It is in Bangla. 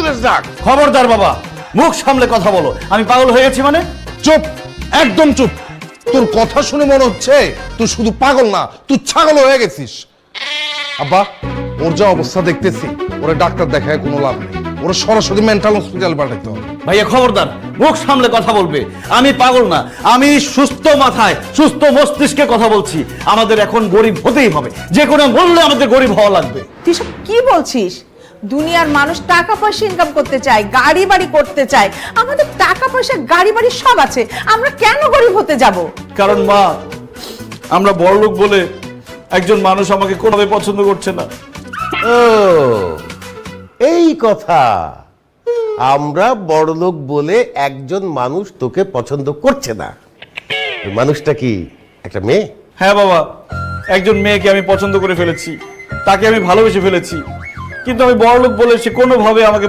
অ্যাম্বুলেন্স ডাক। খবরদার বাবা, মুখ সামলে কথা বলো। আমি পাগল হয়ে গেছি মানে? চুপ, একদম চুপ। তোর কথা শুনে মনে হচ্ছে তুই শুধু পাগল না, তুই ছাগল হয়ে গেছিস। আব্বা, ওর যা অবস্থা দেখতেছি, ওরা ডাক্তার দেখায় কোনো লাভ নেই, ওরা সরাসরি মেন্টাল হসপিটাল পাঠাতে হবে। ভাইয়া খবরদার, মুখ সামলে কথা বলবে। আমি পাগল না, আমি সুস্থ মাথায় সুস্থ মস্তিষ্কে কথা বলছি। আমাদের এখন গরিব হতেই হবে, যে কোনো মূল্যে আমাদের গরিব হওয়া লাগবে। তুই সব কি বলছিস? দুনিয়ার মানুষ টাকা পয়সা ইনকাম করতে চায়, গাড়ি বাড়ি করতে চায়। আমাদের টাকা পয়সা গাড়ি বাড়ি সব আছে, আমরা কেন গরিব হতে যাব? কারণ মা, আমরা বড়লোক বলে একজন মানুষ আমাকে কোনোভাবে পছন্দ করছে না। ও এই কথা, আমরা বড়লোক বলে একজন মানুষ তোকে পছন্দ করছে না। ওই মানুষটা কি একটা মেয়ে? হ্যাঁ বাবা, একজন মেয়েকে আমি পছন্দ করে ফেলেছি, তাকে আমি ভালোবেসে ফেলেছি, কিন্তু আমি বড়লোক বলে সে কোনোভাবে আমাকে